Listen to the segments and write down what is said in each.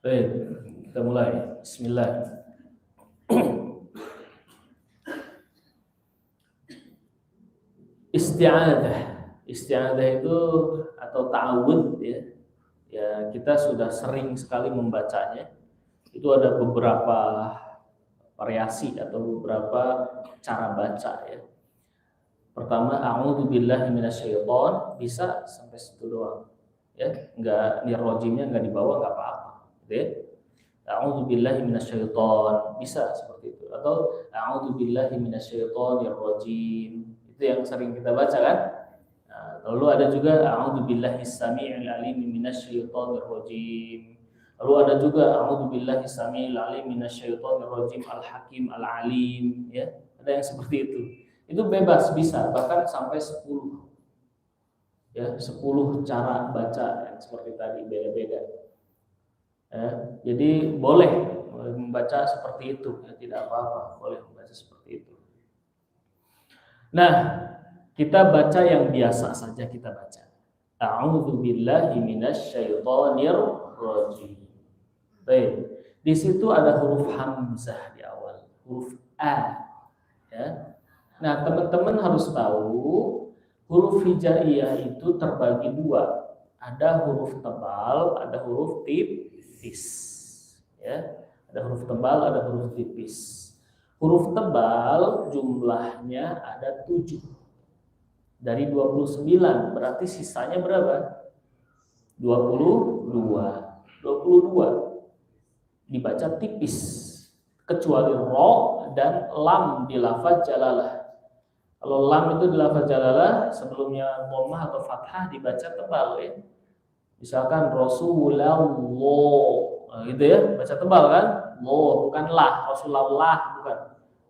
Baik, kita mulai. Bismillah. Isti'adah. Isti'adah itu atau ta'awud ya. Ya, kita sudah sering sekali membacanya. Itu ada beberapa variasi atau beberapa cara baca ya. Pertama, a'udzubillahi minasyaiton, bisa sampai situ doang. Ya, enggak nirrojimnya enggak dibawa enggak apa-apa, gitu ya. A'udzubillahi minasyaiton, bisa seperti itu. Atau a'udzubillahi minasyaitonirrajim. Itu yang sering kita baca kan? Nah, lalu ada juga a'udzubillahis samii'il alim minasyaitonirrajim. Lalu ada juga a'udzubillahis samii'il alim minasyaitonirrajim al-hakim al-alim ya. Ada yang seperti itu. Itu bebas bisa bahkan sampai 10. Ya, 10 cara baca yang seperti tadi beda-beda. Ya, jadi boleh membaca seperti itu ya, tidak apa-apa, boleh membaca seperti itu. Nah, kita baca yang biasa saja kita baca. A'udzubillahi minasyaitonirrajim. Baik. Di situ ada huruf hamzah di awal, huruf a. Ya. Nah, teman-teman harus tahu huruf hijaiyah itu terbagi dua. Ada huruf tebal, ada huruf tipis. Ya, ada huruf tebal, ada huruf tipis. Huruf tebal jumlahnya ada 7 dari 29, berarti sisanya berapa? 22 dibaca tipis, kecuali ro dan lam di lafaz jalalah. Kalau lam itu di lafaz jalalah sebelumnya dhammah atau fathah dibaca tebal ya. Misalkan Rasulullah, nah, gitu ya, baca tebal kan? Lo bukan lah, Rasulullah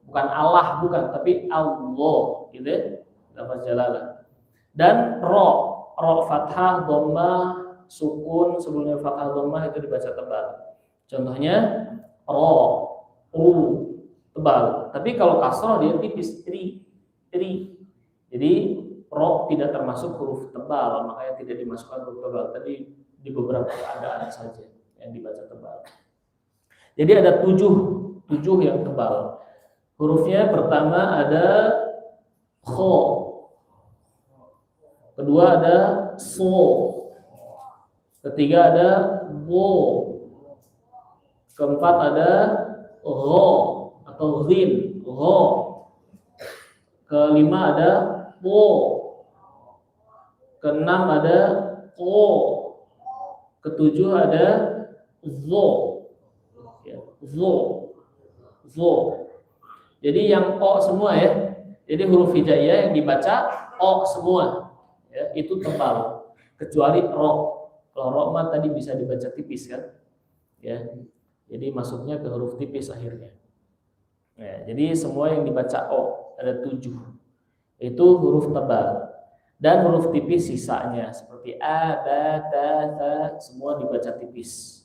bukan Allah bukan, tapi Allah, gitu ya, lafaz jalalah. Dan ro fathah dhammah sukun sebelumnya fathah dhammah itu dibaca tebal. Contohnya ro, tebal. Tapi kalau kasroh dia tipis, tri. Jadi ro tidak termasuk huruf tebal, makanya tidak dimasukkan huruf tebal. Tadi di beberapa keadaan saja yang dibaca tebal. Jadi ada 7 yang tebal. Hurufnya pertama ada kho, kedua ada so, ketiga ada bo, keempat ada ro atau rin, ro, kelima ada po, keenam ada ko, ketujuh ada zo, ya, zo. Jadi yang o semua ya. Jadi huruf hijaiyah yang dibaca o semua, ya, itu tebal. Kecuali ro. Kalau ro mah tadi bisa dibaca tipis kan, ya. Jadi masuknya ke huruf tipis akhirnya. Ya, jadi semua yang dibaca o ada 7. Itu huruf tebal. Dan huruf tipis sisanya seperti a, ba, ta, ta, semua dibaca tipis.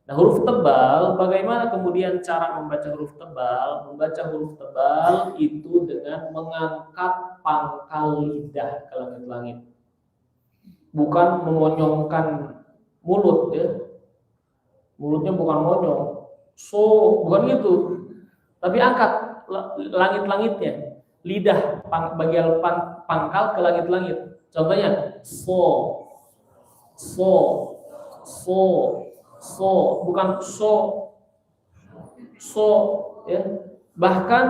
Nah, huruf tebal, bagaimana kemudian cara membaca huruf tebal? Membaca huruf tebal itu dengan mengangkat pangkal lidah ke langit-langit. Bukan memonyongkan mulut ya. Mulutnya bukan monyong. So, bukan gitu. Tapi angkat langit-langitnya. Lidah bagian pangkal ke langit-langit. Contohnya so, bukan so ya. Bahkan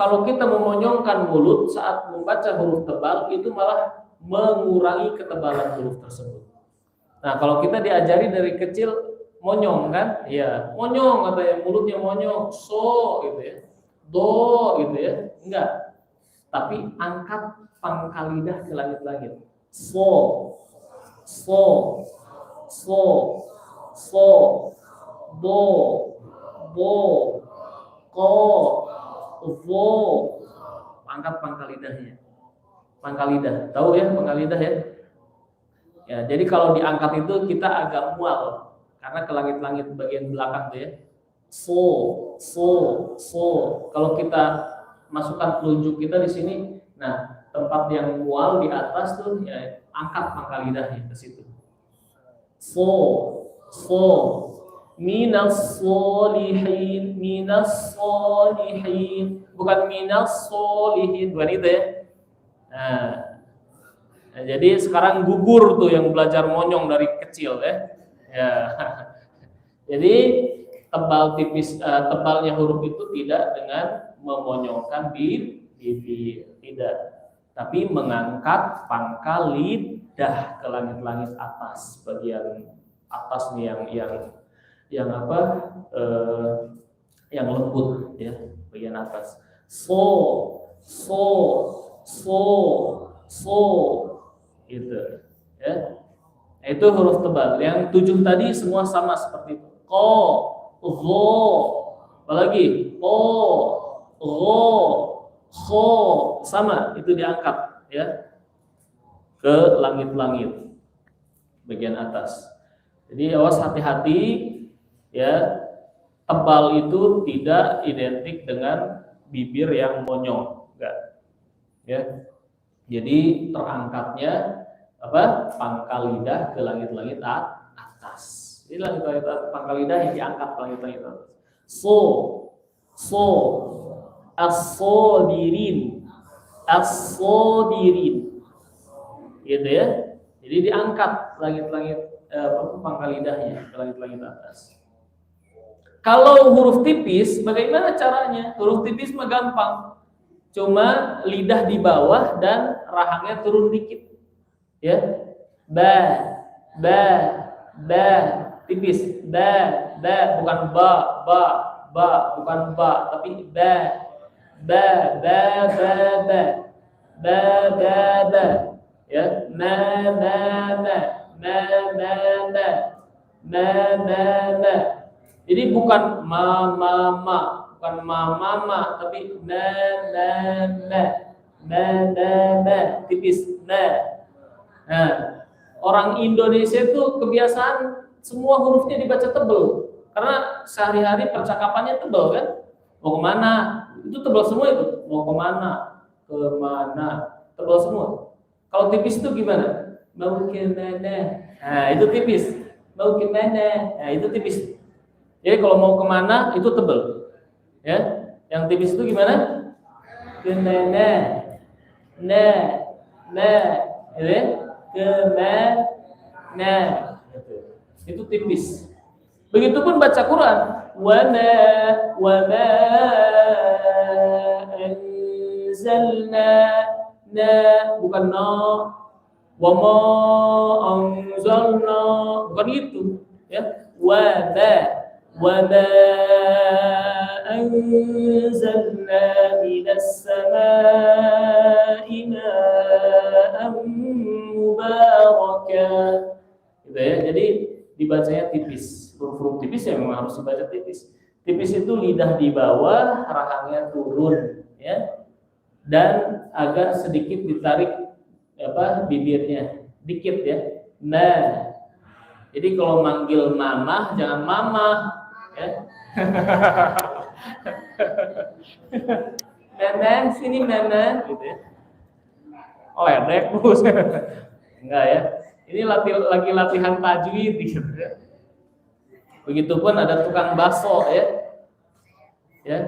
kalau kita memonyongkan mulut saat membaca huruf tebal itu malah mengurangi ketebalan huruf tersebut. Nah, kalau kita diajari dari kecil monyong kan? Ya, monyong katanya, mulutnya monyong, so gitu ya. Do gitu ya. Enggak. Tapi angkat pangkal lidah ke langit-langit. So, do, bo, ko, vo. Angkat pangkal lidahnya. Pangkal lidah. Tahu ya pangkal lidah ya? Ya, jadi kalau diangkat itu kita agak mual karena ke langit-langit bagian belakang tuh ya. So. Kalau kita masukkan telunjuk kita di sini, nah tempat yang mual di atas tuh ya angkat pangkal lidahnya ke situ. So, So, minas solihin, minas solihin, bukan minas solihin, bukan itu ya. Nah, jadi sekarang gugur tuh yang belajar monyong dari kecil ya. Ya. Jadi tebalnya huruf itu tidak dengan memonyongkan bibir, tidak, tapi mengangkat pangkal lidah ke langit-langit atas, bagian atas nih yang apa? Yang lembut ya, bagian atas. So gitu ya. Nah, itu huruf tebal. Yang 7 tadi semua sama seperti itu. Ko, zo, apalagi ko, ro, kho, sama, itu diangkat ya ke langit-langit bagian atas. Jadi awas, hati-hati ya, tebal itu tidak identik dengan bibir yang monyong, enggak ya. Jadi terangkatnya apa? Pangkal lidah ke langit-langit atas. Ini langit-langit pangkal lidah yang diangkat ke langit-langit atas. So as-sodirin, gitu ya. Jadi diangkat langit-langit pangkal lidahnya ke langit-langit atas. Kalau huruf tipis, bagaimana caranya? Huruf tipis mah gampang, cuma lidah di bawah dan rahangnya turun dikit, ya. Ba, tipis. Ba, bukan ba, bukan ba, tapi ba, ya. Ma. Jadi bukan bukan mama, tapi tipis. Nah, orang Indonesia itu kebiasaan semua hurufnya dibaca tebel, karena sehari-hari percakapannya tebel kan. Mau kemana? Itu tebel semua itu. Mau kemana? Tebel semua. Kalau tipis itu gimana? Mau kemana? Nah, itu tipis. Mau kemana? Nah, itu tipis. Jadi kalau mau kemana itu tebel, ya. Yang tipis itu gimana? Kemana? Gitu. Kemana? Itu tipis. Begitupun baca Quran. Wa ma anzalna, bukan na. Wa ma anzalna, bukan itu, ya. Wa ma anzalna minas samaa'i ma'an mubarakah. Gitu ya. Jadi dibacanya tipis. Huruf-huruf tipis ya memang harus dibaca tipis. Tipis itu lidah di bawah, rahangnya turun, ya. Dan agak sedikit ditarik bibirnya, dikit ya. Nah. Jadi kalau manggil mamah jangan mamah, ya. Mama, sini mama, gitu ya. Ledek bos. Enggak ya. Ini lagi latihan tajwid gitu ya. Begitupun ada tukang bakso ya. Ya.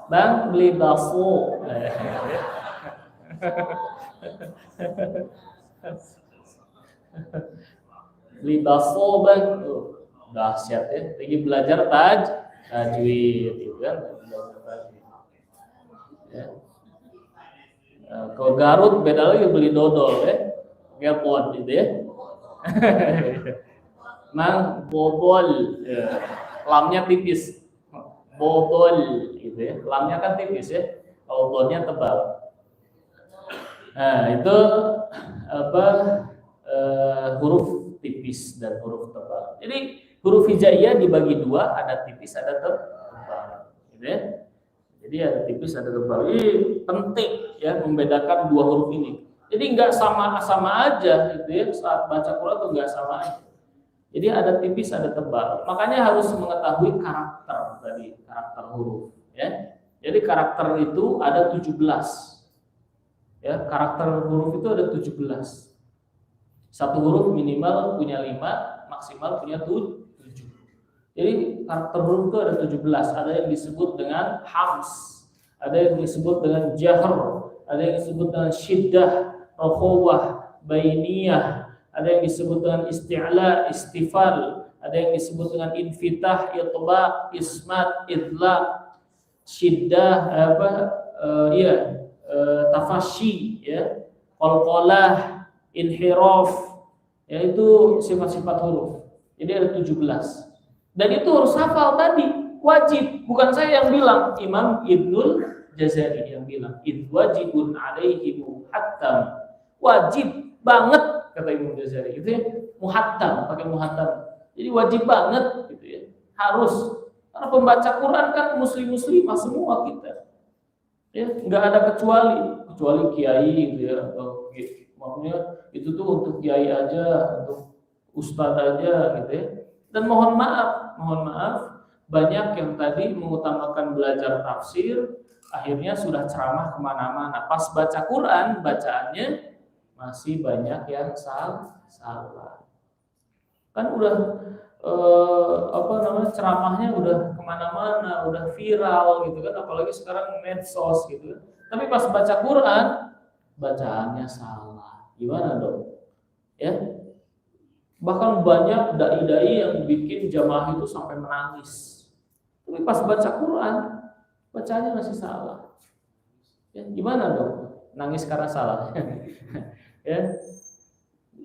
Bang, beli bakso. Beli bakso bang. Dahsyat ya. Lagi belajar tajwid gitu kan. Ya. Kalau Garut beda lagi, beli dodol ya. Gepot gitu ya. Mang bobol, ya. Lamnya tipis, bobol gitu ya. Lamnya kan tipis ya, kalau bolnya tebal. Nah itu huruf tipis dan huruf tebal. Jadi huruf hijaiyah dibagi dua, ada tipis, ada tebal, gitu ya. Jadi ada tipis, ada tebal. Ini penting ya membedakan dua huruf ini. Jadi nggak sama aja gitu ya, saat baca Quran tuh nggak sama aja. Jadi ada tipis, ada tebal. Makanya harus mengetahui karakter huruf ya. Jadi karakter itu ada 17. Ya, karakter huruf itu ada 17. Satu huruf minimal punya 5, maksimal punya 7. Jadi karakter huruf itu ada 17. Ada yang disebut dengan hams, ada yang disebut dengan jahr, ada yang disebut dengan syiddah, rakhawah, bainiyah, ada yang disebut dengan isti'la, istifal, ada yang disebut dengan infitah, itba, ismat, idla, syiddah, tafashi, ya, qalqalah, inhiraf, yaitu sifat-sifat huruf. Jadi ada 17. Dan itu harus hafal tadi, wajib. Bukan saya yang bilang, Imam Ibnul Jazari yang bilang, id wajibun alaihimu hattam. Wajib banget, kata Imam Jazari. Itu ya, muhattam, pakai muhattam. Jadi wajib banget gitu ya. Harus. Karena pembaca Quran kan muslim-muslimah semua kita. Ya, enggak ada kecuali kiai gitu ya, atau maksudnya itu tuh untuk kiai aja, untuk ustadz aja gitu ya. Dan mohon maaf, banyak yang tadi mengutamakan belajar tafsir, akhirnya sudah ceramah kemana-mana. Pas baca Quran, bacaannya masih banyak yang salah. Kan udah ceramahnya udah kemana-mana, udah viral gitu kan, apalagi sekarang medsos gitu. Tapi pas baca Quran, bacaannya salah. Gimana dong? Ya. Bahkan banyak dai-dai yang bikin jamaah itu sampai menangis. Tapi pas baca Quran, bacanya masih salah. Ya, gimana dong? Nangis karena salah. Ya,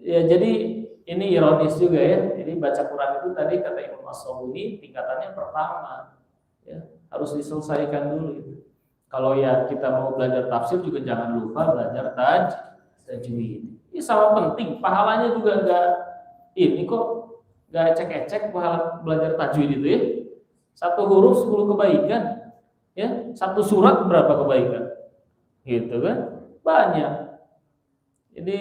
jadi ini ironis juga ya. Jadi baca Quran itu tadi kata Imam As-Sabuni tingkatannya pertama. Ya, harus diselesaikan dulu. Kalau ya kita mau belajar tafsir juga jangan lupa belajar tajwid. Ini sama penting, pahalanya juga ini kok gak ecek-ecek belajar tajwid itu ya. 1 huruf 10 kebaikan, ya. 1 surat berapa kebaikan, gitu kan? Banyak. Jadi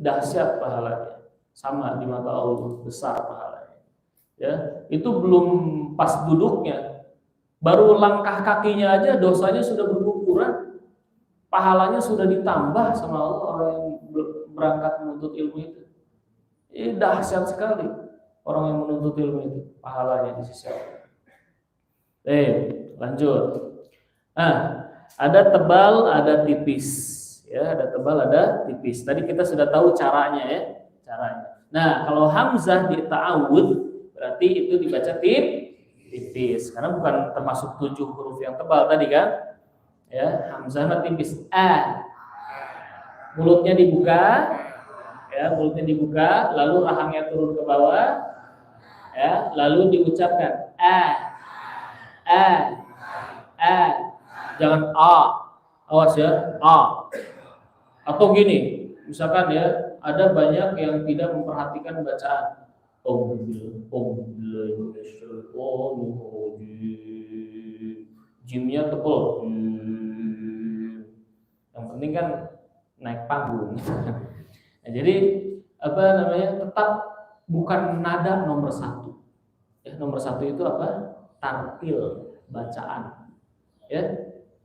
dahsyat pahalanya, sama di mata Allah, besar pahalanya. Ya, itu belum pas duduknya, baru langkah kakinya aja dosanya sudah berguguran, pahalanya sudah ditambah sama Allah orang yang berangkat menuntut ilmu itu. Ini dahsyat sekali orang yang menuntut ilmu itu, pahalanya di sisi Allah. Lanjut. Ada tebal, ada tipis. Ya, ada tebal, ada tipis. Tadi kita sudah tahu caranya ya, caranya. Nah, kalau hamzah di ta'awud berarti itu dibaca tipis, karena bukan termasuk 7 huruf yang tebal tadi kan. Ya, hamzah tipis. Mulutnya dibuka. Ya, mulutnya dibuka, lalu rahangnya turun ke bawah, ya, lalu diucapkan jangan awas ya, atau gini, misalkan ya, ada banyak yang tidak memperhatikan bacaan, jimnya tebal, yang penting kan naik panggung. Nah, jadi tetap bukan nada nomor 1. Ya, nomor 1 itu apa? Tartil bacaan. Ya,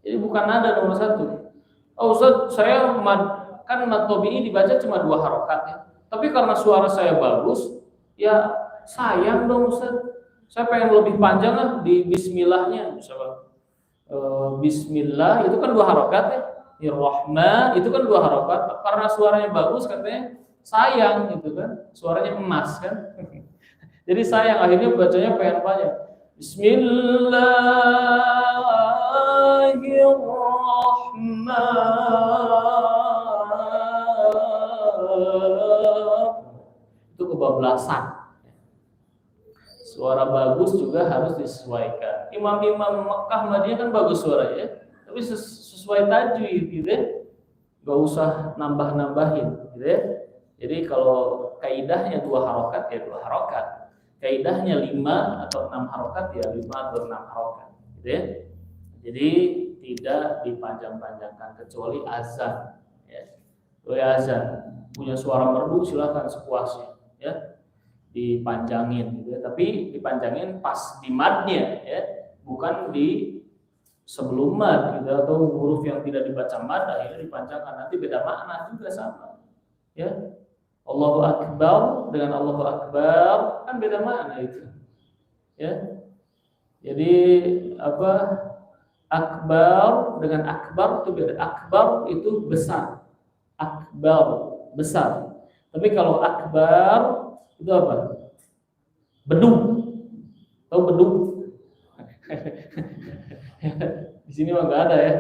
jadi bukan nada nomor 1. Oh Ustaz, saya kan mad tabi'i dibaca cuma 2 harokat ya. Tapi karena suara saya bagus, ya sayang dong Ustaz. Saya pengen lebih panjang lah di bismillahnya, misalnya. Bismillah itu kan 2 harokat ya. Rahman itu kan 2 harokat, karena suaranya bagus katanya sayang gitu kan, suaranya emas kan. Jadi sayang, akhirnya bacanya pengen panjang. Bismillahirrahmanirrahim. Itu kebablasan. Suara bagus juga harus disesuaikan. Imam-imam Mekah Madinah kan bagus suaranya, tapi sesuai tajwid gitu ya. Gak usah nambah-nambahin gitu ya. Jadi kalau kaidahnya 2 harokat ya 2 harokat. Kaidahnya 5 atau 6 harokat ya 5 atau 6 harokat gitu ya. Jadi tidak dipanjang-panjangkan kecuali azan ya. Kecuali azan punya suara merdu silakan sepuasnya ya. Dipanjangin gitu ya. Tapi dipanjangin pas di madnya ya, bukan di sebelum mad gitu, atau huruf yang tidak dibaca mad akhirnya dipanjangkan, nanti beda makna juga sama ya. Allahu Akbar dengan Allahu Akbar kan beda makna itu. Ya. Jadi apa? Akbar dengan akbar itu beda. Akbar itu besar. Akbar besar. Tapi kalau akbar itu apa? Bedung. Tahu bedung? Di sini mah nggak ada ya.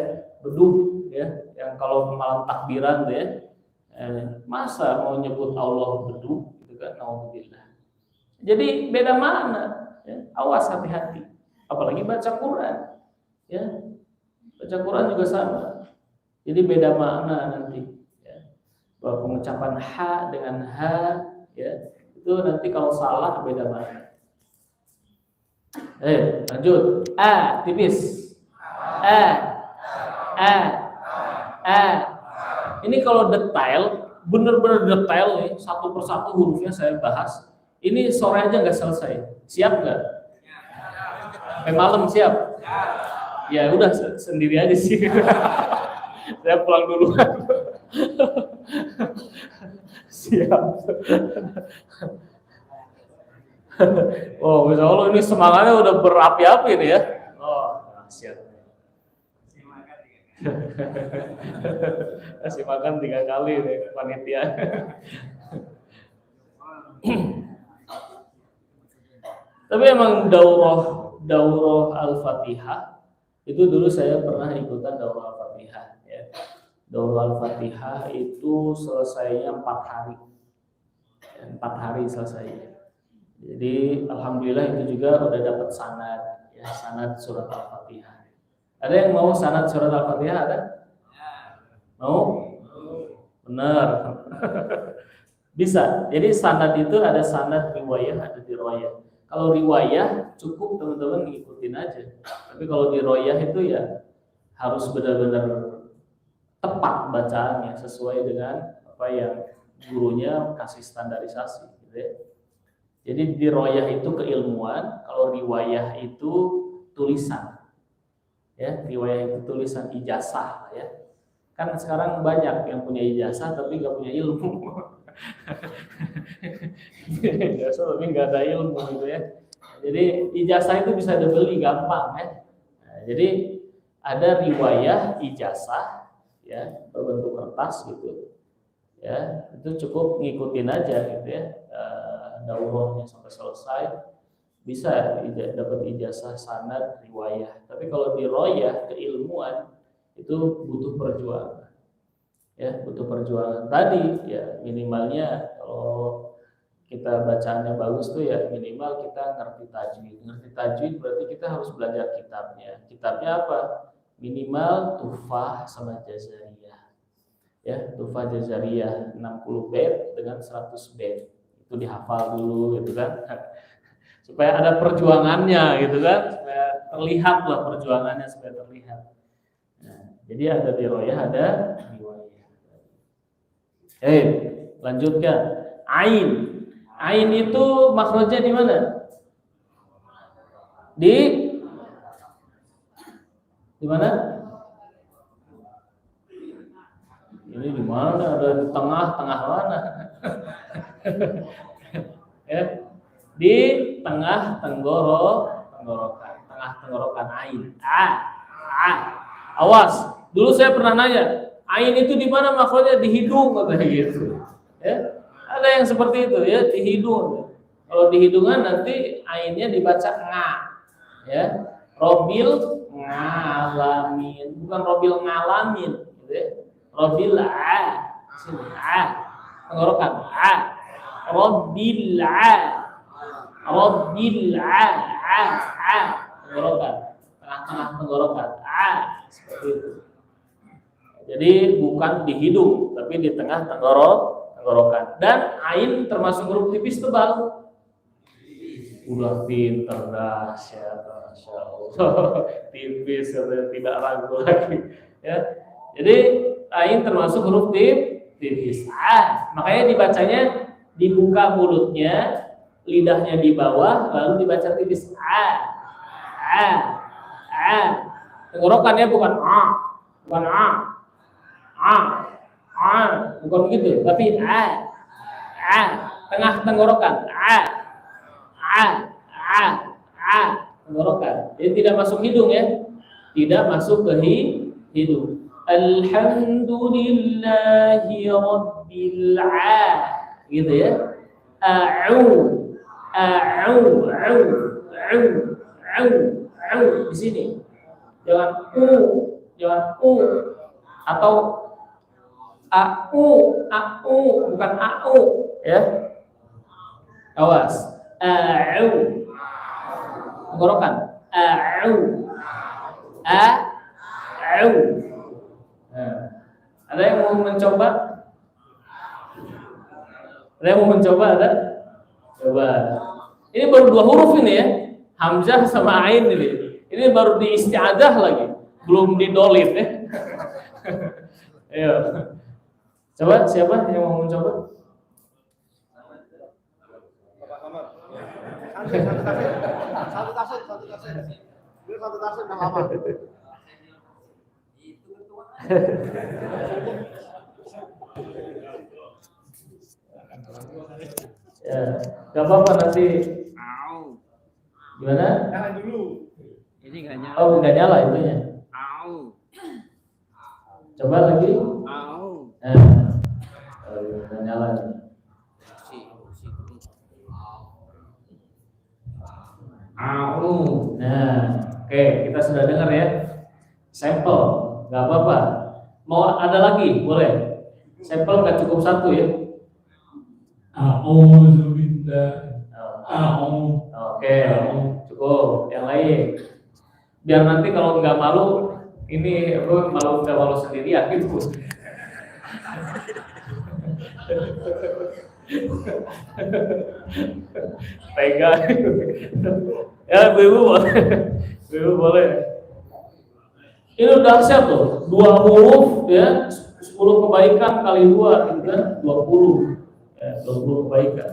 Bedung ya. Yang kalau malam takbiran tuh ya. Masa mau nyebut Allah bedung gitu kan? Nauzubillah. Jadi beda makna. Ya. Awas hati-hati. Apalagi baca Quran. Ya. Baca Quran juga sama. Jadi beda makna nanti. Ya. Bahwa pengucapan ha dengan ha ya, itu nanti kalau salah beda makna. Lanjut. A tipis. A. Ini kalau detail, benar-benar detail nih, satu persatu hurufnya saya bahas. Ini sore aja nggak selesai. Siap nggak? Sampai malam siap? Ya udah sendiri aja sih. Saya pulang dulu. Siap. Oh, Masya Allah ini semangatnya udah berapi-api nih ya. Oh, siap. Kasih makan 3 kali nih panitia. Tapi emang daurah Al-Fatihah itu dulu saya pernah ikutan daurah Al-Fatihah ya. Daurah Al-Fatihah itu selesainya 4 hari. 4 hari selesai. Jadi alhamdulillah itu juga udah dapat sanad ya, sanad surat Al-Fatihah. Ada yang mau sanad surat Al-Fatihah ada? Mau? Benar. Bisa. Jadi sanad itu ada sanad riwayah, ada dirayah. Kalau riwayah cukup teman-teman ngikutin aja. Tapi kalau dirayah itu ya harus benar-benar tepat bacaannya sesuai dengan apa yang gurunya kasih standarisasi gitu ya. Jadi dirayah itu keilmuan, kalau riwayah itu tulisan. Ya, riwayah itu tulisan ijazah ya. Kan sekarang banyak yang punya ijazah tapi nggak punya ilmu. Ijazah tapi nggak ada ilmu gitu ya. Jadi ijazah itu bisa dibeli gampang ya. Nah, jadi ada riwayah ijazah ya berbentuk kertas gitu. Ya, itu cukup ngikutin aja gitu ya. Daurahnya sampai selesai. Bisa dapat ijazah sanad riwayah. Tapi kalau dirayah keilmuan itu butuh perjuangan. Ya, butuh perjuangan. Tadi ya minimalnya kalau kita bacaannya bagus tuh ya minimal kita ngerti tajwid. Ngerti tajwid berarti kita harus belajar kitabnya. Kitabnya apa? Minimal Tuhfah sama Jazariyah. Ya, Tuhfah Jazariyah 60 bait dengan 100 bait. Itu dihafal dulu gitu kan. Supaya ada perjuangannya gitu kan, supaya terlihat lah perjuangannya supaya terlihat. Nah, jadi ada dirayah, ada riwayah. Lanjutkan. Ain. Ain itu makhrajnya di mana? Di mana? Ini di mana? Ada di tengah mana? Ya. Di tengah tenggorokan, tengah tenggorokan ain. Awas. Dulu saya pernah nanya, ain itu di mana makhrajnya? Di hidung katanya gitu. Ya. Ada yang seperti itu ya, di hidung. Kalau di hidungan nanti ainnya dibaca nga. Ya. Robil ngalamin, bukan robil ngalamin gitu ya. Robil sini tenggorokan Robil tenggorokan, tengah-tengah tenggorokan, seperti itu. Jadi bukan di hidung, tapi di tengah tenggorokan. Dan ain termasuk huruf tipis tebal. Udah pinter dahsyat, Masya Allah. Tipis, tidak ragu lagi. Ya, jadi ain termasuk huruf tipis. Makanya dibacanya dibuka mulutnya, lidahnya di bawah, lalu dibaca tipis. Tenggorokannya bukan bukan begitu, tapi tengah tenggorokan, tenggorokan. Jadi tidak masuk hidung ya, tidak masuk ke hidung. Alhamdulillahi rabbil gitu ya. Di sini. Jangan atau bukan ya. Awas. Tenggorokan. Ada yang mau mencoba? Ada yang mau mencoba? Ada? Coba. Ini baru 2 huruf ini ya. Hamzah sama ain ini. Ini baru di isti'adah lagi. Belum didolit ya. Ayo. Coba siapa yang mau mencoba? Satu tasir enggak apa-apa. Ya, gak apa-apa nanti. Gimana? Nyalain dulu. Ini nggak nyala. Oh, nggak nyala itunya. Coba lagi. Nggak nyala. Nah, oke, kita sudah dengar ya. Sampel, nggak apa-apa. Mau ada lagi, boleh. Sampel nggak cukup 1 ya. Oke, cukup. Yang lain. Biar nanti kalau nggak malu, ini aku nggak malu sendirian gitu. Tega. Ya, ibu boleh. Ibu boleh. Ini udah dahsyat tuh. 2 huruf ya, 10 kebaikan kali 2 gitu kan, 20. Ya, 20 kebaikan.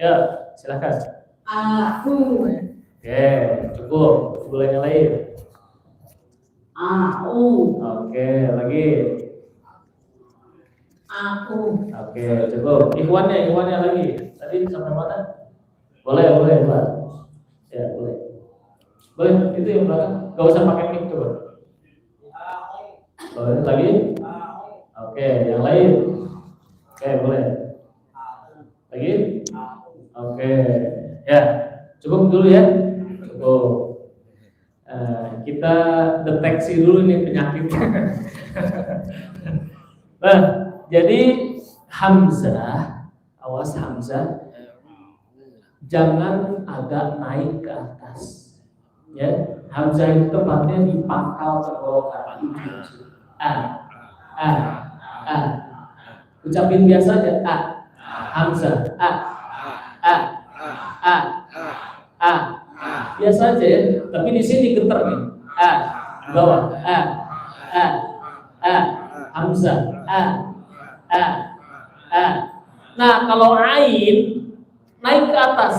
Ya, silakan. Oke, cukup. Boleh yang lain. Oke, lagi. Oke, cukup. Ikhwannya lagi. Tadi sampai mana? Boleh, Pak. Ya, boleh. Boleh, itu yang belakang. Gak usah pakai mic coba. Boleh lagi? Oke, yang lain. Oke, boleh. Lagi? Oke. Ya, cukup dulu ya. Cukup. Kita deteksi dulu nih penyakitnya. Nah, jadi Hamzah, awas Hamzah, jangan agak naik ke atas. Ya, Hamzah itu tepatnya di pangkal tenggorokan. Ucapin biasa aja. Hamzah. Biasa aja ya. Tapi di sini getar nih. Bawah. Hamzah. Nah, kalau ain naik ke atas.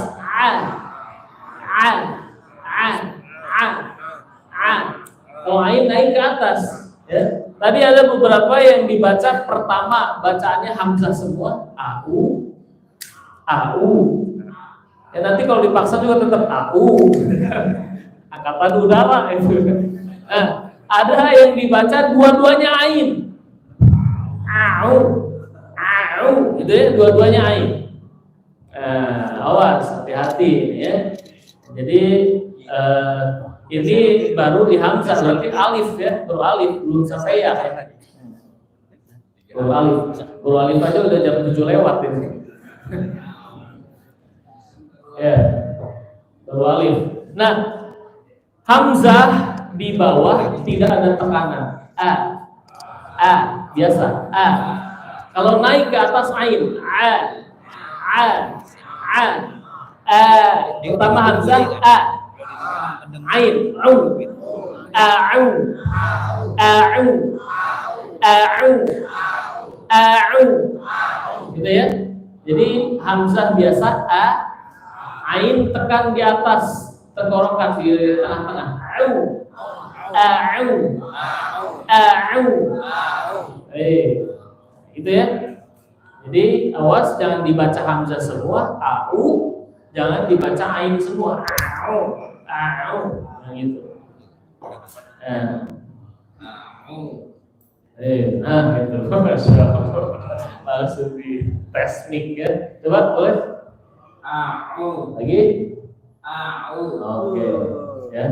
Kalau ain naik ke atas, ya. Tadi ada beberapa yang dibaca pertama bacaannya Hamzah semua, au. Ya nanti kalau dipaksa juga tetap au. Angkatan udara itu. Nah, ada yang dibaca dua-duanya ain. Au. Gitu ya, dua-duanya ain. Awas, hati-hati ya. Jadi ini baru di Hamzah, berarti alif ya, baru alif, belum sampai ya. Baru alif aja udah jam 7 lewat ini. Ya, baru alif. Nah, Hamzah di bawah tidak ada tekanan. Biasa. Kalau naik ke atas ain, pertama Hamzah ain, gitu ya. Jadi Hamzah biasa ain tekan di atas tenggorokan di tengah-tengah. Gitu ya. Jadi awas jangan dibaca hamzah semua, au, jangan dibaca ain semua. Au, gitu. Gitu. Masya Allah. Langsung di tes mic ya. Coba boleh? Lagi? Oke. Ya.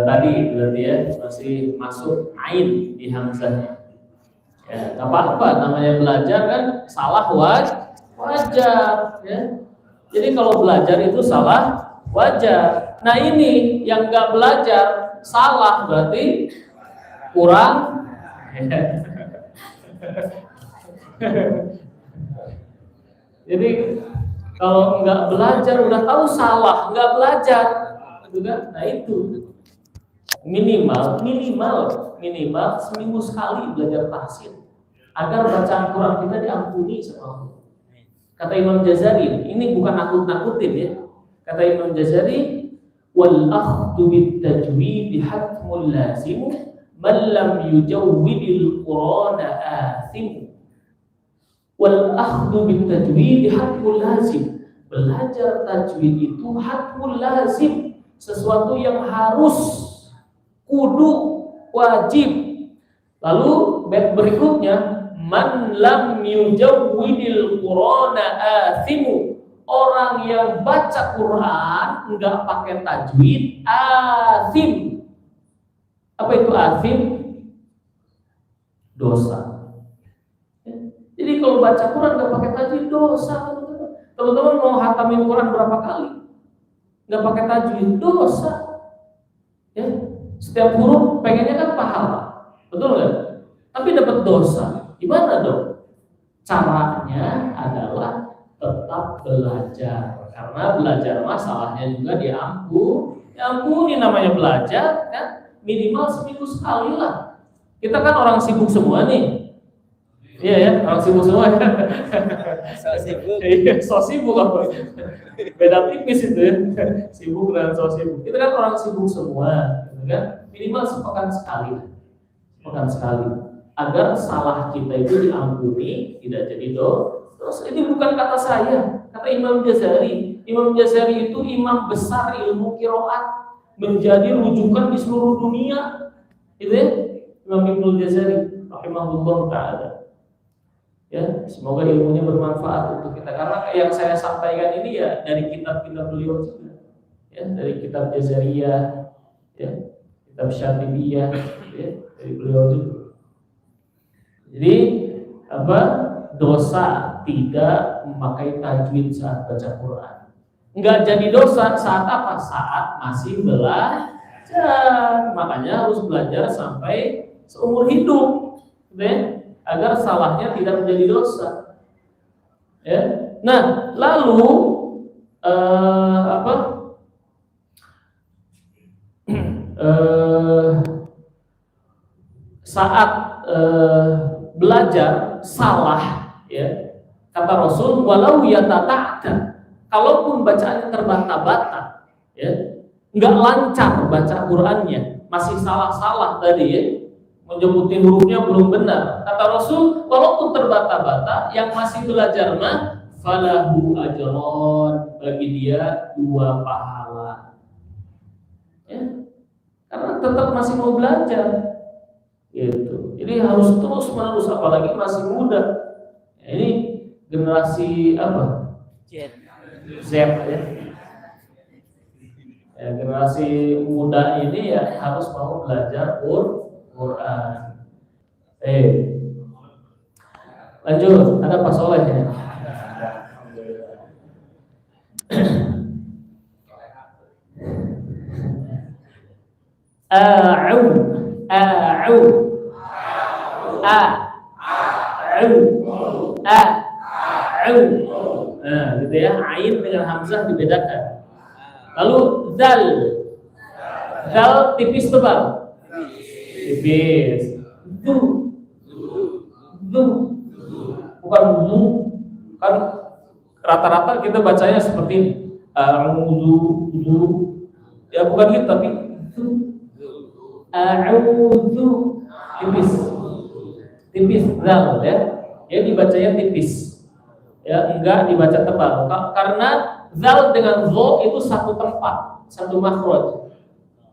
Tadi berarti ya masih masuk ain di hamzahnya. Ya, nggak apa-apa, namanya belajar kan salah wajar. Ya. Jadi kalau belajar itu salah wajar. Nah ini yang nggak belajar salah berarti kurang. Jadi kalau nggak belajar udah tahu salah, nggak belajar, gitu kan? Nah itu minimal seminggu sekali belajar tahsin agar bacaan Quran kita diampuni sama Allah. Kata Imam Jazari, ini bukan nakut-nakutin ya. Kata Imam Jazari, wal akhdhu bit tajwid hatmul lazim man lam yujawwidil Qur'ana athim. Wal akhdhu bit tajwid hatmul lazim. Belajar tajwid itu hatmul lazim, sesuatu yang harus, kudu, wajib. Lalu bait berikutnya, man lam yujawwidil Qur'ana athimu. Orang yang baca Quran enggak pakai tajwid, athim. Apa itu athim? Dosa. Jadi kalau baca Quran enggak pakai tajwid, dosa. Teman-teman mau hatamin Quran berapa kali? Enggak pakai tajwid, dosa. Ya. Setiap huruf pengennya kan pahala. Betul enggak? Tapi dapat dosa. Gimana dong? Caranya adalah tetap belajar, karena belajar masalahnya juga diampuni, namanya belajar kan minimal seminggu sekali lah. Kita kan orang sibuk semua nih, iya ya, orang sibuk semua. So sibuk apa? Beda tipis itu ya, sibuk dan so sibuk. Kita kan orang sibuk semua, gitu kan? Minimal sepekan sekali, agar salah kita itu diampuni, tidak jadi dosa. Terus ini bukan kata saya, kata Imam Jazari. Imam Jazari itu imam besar ilmu qiraat, menjadi rujukan di seluruh dunia. Itu ya, Imam Ibnu Jazari rahimahullah taala. Ya, semoga ilmunya bermanfaat untuk kita, karena yang saya sampaikan ini ya dari kitab-kitab beliau juga. Ya, dari kitab Jazariyah, ya, kitab Syatibiyah, ya, dari beliau juga. Jadi apa? Dosa tidak memakai tajwid saat baca Quran. Enggak jadi dosa saat apa? Saat masih belajar. Makanya harus belajar sampai seumur hidup, ya, agar salahnya tidak menjadi dosa. Ya. Nah, lalu saat belajar salah, ya, kata Rasul, walau yatata'ta, kalaupun bacaannya terbata-bata, ya, nggak lancar baca Qurannya, masih salah-salah tadi, ya, menyebutin hurufnya belum benar. Kata Rasul, walaupun terbata-bata, yang masih belajar mah falahu ajron, bagi dia 2 pahala. Ya, karena tetap masih mau belajar. Gitu. Jadi harus terus-menerus, apalagi masih muda. Ya, ini generasi apa? Z ya. Ya, generasi muda ini ya harus mau belajar Quran. Lanjut, ada Pak Soleh ya. Nah, gitu ya, ain dengan hamzah dibedakan. Lalu zal tipis tebal. Tipis. Du. Bukan zu. Kan rata-rata kita bacanya seperti ini. Zu. Ya bukan gitu, tapi a'udzu, tipis zal ya. ya dibacanya tipis, ya enggak dibaca tebal. Karena zal dengan zo itu satu tempat, satu makhraj.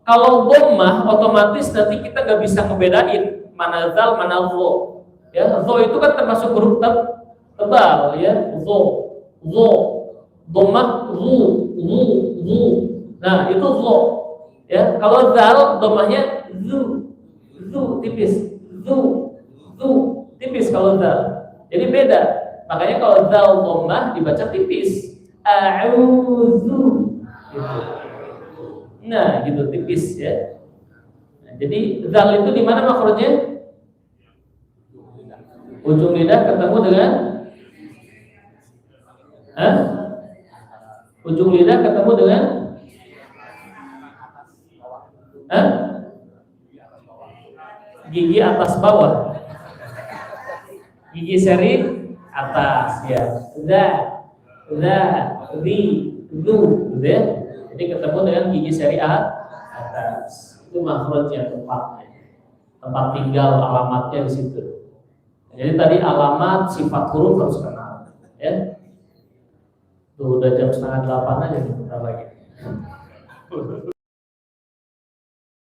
Kalau dhammah otomatis nanti kita nggak bisa ngebedain mana zal mana zo. Ya, zo itu kan termasuk huruf tebal, ya, zo, dhammah zu. Nah itu zo. Ya, kalau zal dhammahnya zu tipis, zu tipis kalau zal. Jadi beda. Makanya kalau zal dhammah dibaca tipis. A'udzu. Gitu. Nah, gitu tipis ya. Nah, jadi zal itu di mana makhrajnya? Ujung lidah ketemu dengan ujung lidah ketemu dengan gigi atas bawah. Gigi seri atas ya. Ri, du, gitu ya. Jadi ketemu dengan gigi seri atas. Itu makhrajnya, tempat tinggal alamatnya di situ. Jadi tadi alamat sifat huruf harus kenal, ya. Tuh udah jam 7:30 aja, bentar lagi.